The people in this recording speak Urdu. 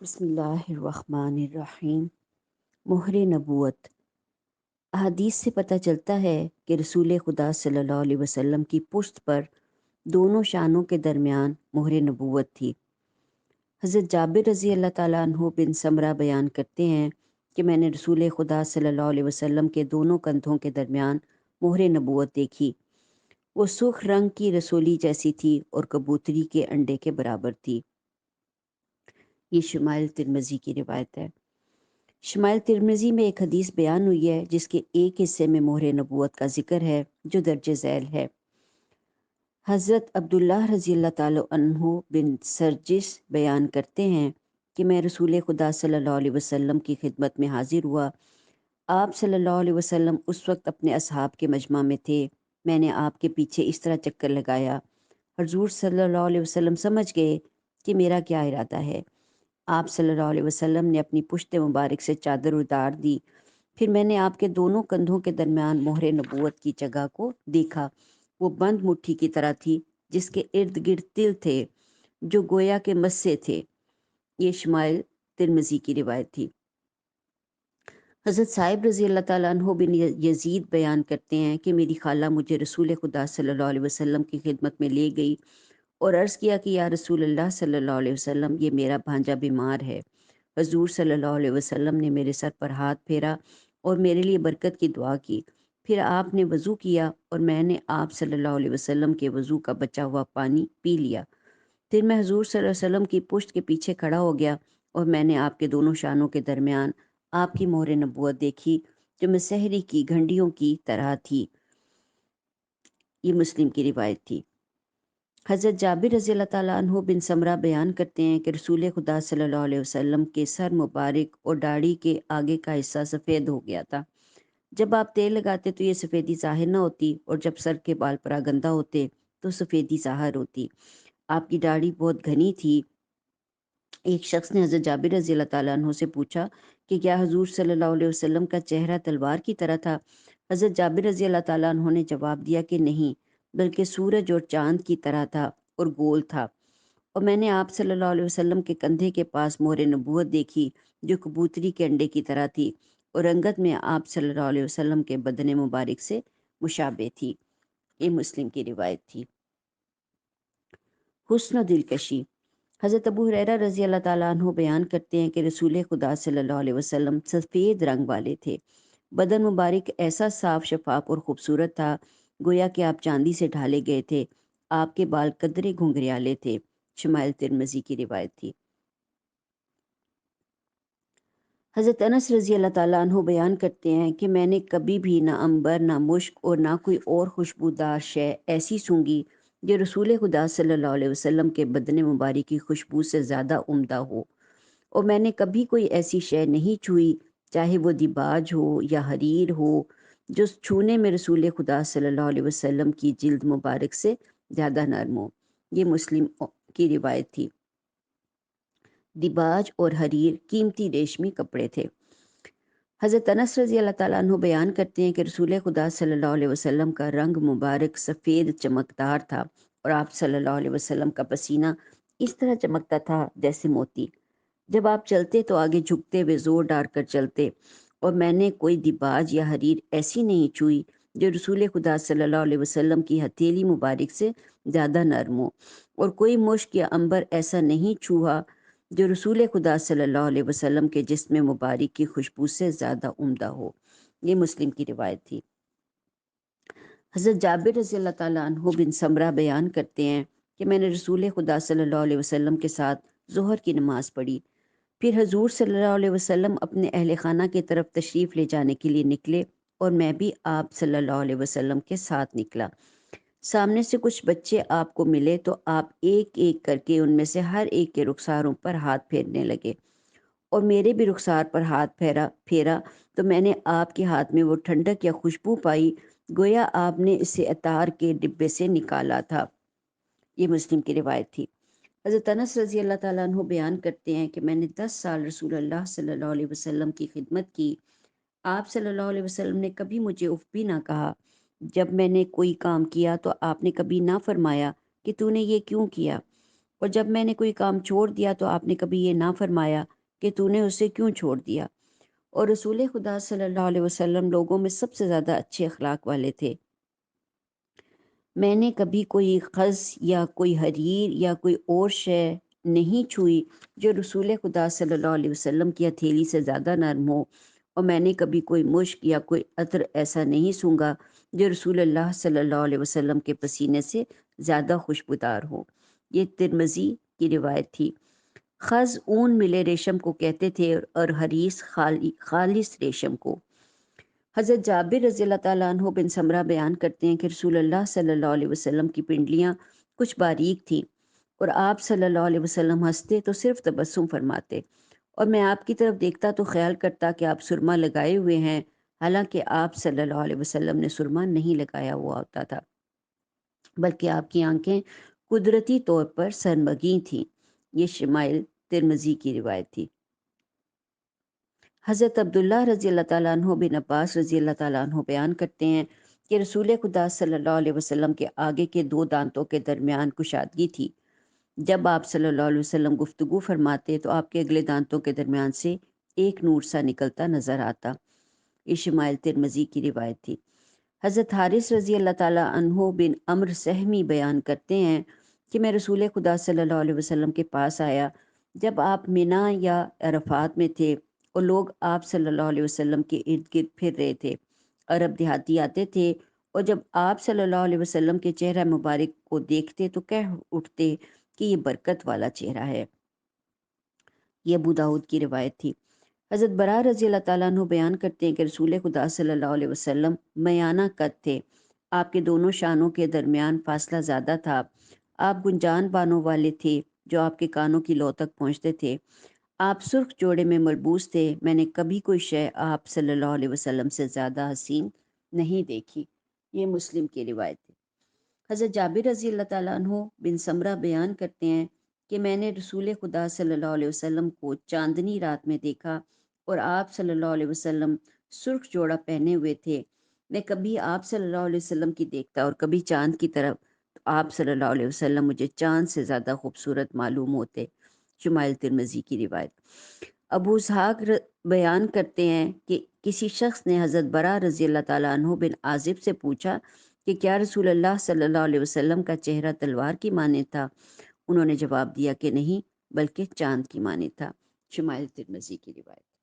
بسم اللہ الرحمن الرحیم۔ مہر نبوت۔ احادیث سے پتہ چلتا ہے کہ رسول خدا صلی اللہ علیہ وسلم کی پشت پر دونوں شانوں کے درمیان مہر نبوت تھی۔ حضرت جابر رضی اللہ تعالیٰ عنہ بن سمرہ بیان کرتے ہیں کہ میں نے رسول خدا صلی اللہ علیہ وسلم کے دونوں کندھوں کے درمیان مہر نبوت دیکھی۔ وہ سرخ رنگ کی رسولی جیسی تھی اور کبوتری کے انڈے کے برابر تھی۔ یہ شمائل ترمذی کی روایت ہے۔ شمائل ترمذی میں ایک حدیث بیان ہوئی ہے جس کے ایک حصے میں مہر نبوت کا ذکر ہے جو درج ذیل ہے۔ حضرت عبداللہ رضی اللہ تعالی عنہ بن سرجس بیان کرتے ہیں کہ میں رسول خدا صلی اللہ علیہ وسلم کی خدمت میں حاضر ہوا۔ آپ صلی اللہ علیہ وسلم اس وقت اپنے اصحاب کے مجمع میں تھے۔ میں نے آپ کے پیچھے اس طرح چکر لگایا۔ حضور صلی اللہ علیہ وسلم سمجھ گئے کہ میرا کیا ارادہ ہے۔ آپ صلی اللہ علیہ وسلم نے اپنی پشت مبارک سے چادر اتار دی۔ پھر میں نے آپ کے دونوں کندھوں کے درمیان مہر نبوت کی جگہ کو دیکھا۔ وہ بند مٹھی کی طرح تھی جس کے ارد گرد تل تھے جو گویا کے مسے تھے۔ یہ شمائل ترمذی کی روایت تھی۔ حضرت صاحب رضی اللہ تعالیٰ عنہ بن یزید بیان کرتے ہیں کہ میری خالہ مجھے رسول خدا صلی اللہ علیہ وسلم کی خدمت میں لے گئی اور عرض کیا کہ یا رسول اللہ صلی اللہ علیہ وسلم، یہ میرا بھانجا بیمار ہے۔ حضور صلی اللہ علیہ وسلم نے میرے سر پر ہاتھ پھیرا اور میرے لیے برکت کی دعا کی۔ پھر آپ نے وضو کیا اور میں نے آپ صلی اللہ علیہ وسلم کے وضو کا بچا ہوا پانی پی لیا۔ پھر میں حضور صلی اللہ علیہ وسلم کی پشت کے پیچھے کھڑا ہو گیا اور میں نے آپ کے دونوں شانوں کے درمیان آپ کی مہر نبوت دیکھی جو مسحری کی گھنٹیوں کی طرح تھی۔ یہ مسلم کی روایت تھی۔ حضرت جابر رضی اللہ تعالیٰ عنہ بن سمرہ بیان کرتے ہیں کہ رسول خدا صلی اللہ علیہ وسلم کے سر مبارک اور داڑھی کے آگے کا حصہ سفید ہو گیا تھا۔ جب آپ تیل لگاتے تو یہ سفیدی ظاہر نہ ہوتی اور جب سر کے بال پراگندہ ہوتے تو سفیدی ظاہر ہوتی۔ آپ کی داڑھی بہت گھنی تھی۔ ایک شخص نے حضرت جابر رضی اللہ تعالیٰ عنہ سے پوچھا کہ کیا حضور صلی اللہ علیہ وسلم کا چہرہ تلوار کی طرح تھا؟ حضرت جابر رضی اللہ تعالیٰ عنہ نے جواب دیا کہ نہیں، بلکہ سورج اور چاند کی طرح تھا اور گول تھا۔ اور میں نے آپ صلی اللہ علیہ وسلم کے کندھے کے پاس مہر نبوت دیکھی جو کبوتری کے انڈے کی طرح تھی اور رنگت میں آپ صلی اللہ علیہ وسلم کے بدن مبارک سے مشابہ تھی۔ یہ مسلم کی روایت تھی۔ حسن و دلکشی۔ حضرت ابو ہریرہ رضی اللہ تعالیٰ عنہ بیان کرتے ہیں کہ رسول خدا صلی اللہ علیہ وسلم سفید رنگ والے تھے۔ بدن مبارک ایسا صاف شفاف اور خوبصورت تھا گویا کہ آپ چاندی سے ڈھالے گئے تھے۔ آپ کے بال قدرے گھنگریالے تھے۔ شمائل ترمذی کی روایت تھی۔ حضرت انس رضی اللہ تعالیٰ عنہ بیان کرتے ہیں کہ میں نے کبھی بھی نہ عنبر، نہ مشک اور نہ کوئی اور خوشبودار شے ایسی سونگھی جو رسول خدا صلی اللہ علیہ وسلم کے بدن مبارک کی خوشبو سے زیادہ عمدہ ہو، اور میں نے کبھی کوئی ایسی شے نہیں چھوئی چاہے وہ دیباج ہو یا حریر ہو جو چھونے میں رسول خدا صلی اللہ علیہ وسلم کی جلد مبارک سے زیادہ نرم ہو۔ یہ مسلم کی روایت تھی۔ دیباج اور حریر قیمتی ریشمی کپڑے تھے۔ حضرت انس رضی اللہ تعالیٰ عنہ بیان کرتے ہیں کہ رسول خدا صلی اللہ علیہ وسلم کا رنگ مبارک سفید چمکدار تھا اور آپ صلی اللہ علیہ وسلم کا پسینہ اس طرح چمکتا تھا جیسے موتی۔ جب آپ چلتے تو آگے جھکتے ہوئے زور ڈال کر چلتے، اور میں نے کوئی دیباج یا حریر ایسی نہیں چھوئی جو رسول خدا صلی اللہ علیہ وسلم کی ہتھیلی مبارک سے زیادہ نرم ہو، اور کوئی مشک یا عنبر ایسا نہیں چھوا جو رسول خدا صلی اللہ علیہ وسلم کے جسم مبارک کی خوشبو سے زیادہ عمدہ ہو۔ یہ مسلم کی روایت تھی۔ حضرت جابر رضی اللہ تعالیٰ عنہ بن سمرہ بیان کرتے ہیں کہ میں نے رسول خدا صلی اللہ علیہ وسلم کے ساتھ ظہر کی نماز پڑھی۔ پھر حضور صلی اللہ علیہ وسلم اپنے اہل خانہ کی طرف تشریف لے جانے کے لیے نکلے اور میں بھی آپ صلی اللہ علیہ وسلم کے ساتھ نکلا۔ سامنے سے کچھ بچے آپ کو ملے تو آپ ایک ایک کر کے ان میں سے ہر ایک کے رخساروں پر ہاتھ پھیرنے لگے، اور میرے بھی رخسار پر ہاتھ پھیرا تو میں نے آپ کے ہاتھ میں وہ ٹھنڈک یا خوشبو پائی گویا آپ نے اسے عطار کے ڈبے سے نکالا تھا۔ یہ مسلم کی روایت تھی۔ حضرت انس رضی اللہ تعالیٰ عنہ بیان کرتے ہیں کہ میں نے 10 سال رسول اللہ صلی اللہ علیہ وسلم کی خدمت کی۔ آپ صلی اللہ علیہ وسلم نے کبھی مجھے اف بھی نہ کہا۔ جب میں نے کوئی کام کیا تو آپ نے کبھی نہ فرمایا کہ تو نے یہ کیوں کیا۔ اور جب میں نے کوئی کام چھوڑ دیا تو آپ نے کبھی یہ نہ فرمایا کہ تو نے اسے کیوں چھوڑ دیا۔ اور رسول خدا صلی اللہ علیہ وسلم لوگوں میں سب سے زیادہ اچھے اخلاق والے تھے۔ میں نے کبھی کوئی خز یا کوئی حریر یا کوئی اور شے نہیں چھوئی جو رسول خدا صلی اللہ علیہ وسلم کی ہتھیلی سے زیادہ نرم ہو، اور میں نے کبھی کوئی مشک یا کوئی عطر ایسا نہیں سونگھا جو رسول اللہ صلی اللہ علیہ وسلم کے پسینے سے زیادہ خوشبودار ہو۔ یہ ترمذی کی روایت تھی۔ خز اون ملے ریشم کو کہتے تھے اور حریص خالص ریشم کو۔ حضرت جابر رضی اللہ تعالیٰ عنہ بن سمرہ بیان کرتے ہیں کہ رسول اللہ صلی اللہ علیہ وسلم کی پنڈلیاں کچھ باریک تھیں، اور آپ صلی اللہ علیہ وسلم ہنستے تو صرف تبسم فرماتے، اور میں آپ کی طرف دیکھتا تو خیال کرتا کہ آپ سرما لگائے ہوئے ہیں، حالانکہ آپ صلی اللہ علیہ وسلم نے سرما نہیں لگایا ہوا ہوتا تھا، بلکہ آپ کی آنکھیں قدرتی طور پر سرمگی تھیں۔ یہ شمائل ترمذی کی روایت تھی۔ حضرت عبداللہ رضی اللہ تعالیٰ عنہ بن عباس رضی اللہ تعالیٰ عنہ بیان کرتے ہیں کہ رسول خدا صلی اللہ علیہ وسلم کے آگے کے دو دانتوں کے درمیان کشادگی تھی۔ جب آپ صلی اللہ علیہ وسلم گفتگو فرماتے تو آپ کے اگلے دانتوں کے درمیان سے ایک نور سا نکلتا نظر آتا۔ یہ شمائل ترمذی کی روایت تھی۔ حضرت حارث رضی اللہ تعالیٰ عنہ بن عمرو سہمی بیان کرتے ہیں کہ میں رسول خدا صلی اللہ علیہ وسلم کے پاس آیا جب آپ منا یا عرفات میں تھے، اور لوگ آپ صلی اللہ علیہ وسلم کے ارد گرد پھر رہے تھے۔ عرب دیہاتی آتے تھے اور جب آپ صلی اللہ علیہ وسلم کے چہرہ مبارک کو دیکھتے تو کہہ اٹھتے کہ یہ برکت والا چہرہ ہے۔ یہ ابو داؤد کی روایت تھی۔ حضرت برا رضی اللہ تعالیٰ عنہ بیان کرتے ہیں کہ رسول خدا صلی اللہ علیہ وسلم میانہ قد تھے، آپ کے دونوں شانوں کے درمیان فاصلہ زیادہ تھا، آپ گنجان بانوں والے تھے جو آپ کے کانوں کی لو تک پہنچتے تھے، آپ سرخ جوڑے میں ملبوس تھے، میں نے کبھی کوئی شے آپ صلی اللہ علیہ وسلم سے زیادہ حسین نہیں دیکھی۔ یہ مسلم کی روایت ہے۔ حضرت جابر رضی اللہ تعالیٰ عنہ بن سمرہ بیان کرتے ہیں کہ میں نے رسول خدا صلی اللہ علیہ وسلم کو چاندنی رات میں دیکھا، اور آپ صلی اللہ علیہ وسلم سرخ جوڑا پہنے ہوئے تھے۔ میں کبھی آپ صلی اللہ علیہ وسلم کی دیکھتا اور کبھی چاند کی طرف، تو آپ صلی اللہ علیہ وسلم مجھے چاند سے زیادہ خوبصورت معلوم ہوتے۔ شمائل ترمذی کی روایت۔ ابو اسحاق بیان کرتے ہیں کہ کسی شخص نے حضرت برا رضی اللہ تعالیٰ عنہ بن عازب سے پوچھا کہ کیا رسول اللہ صلی اللہ علیہ وسلم کا چہرہ تلوار کی مانند تھا؟ انہوں نے جواب دیا کہ نہیں، بلکہ چاند کی مانند تھا۔ شمائل ترمذی کی روایت۔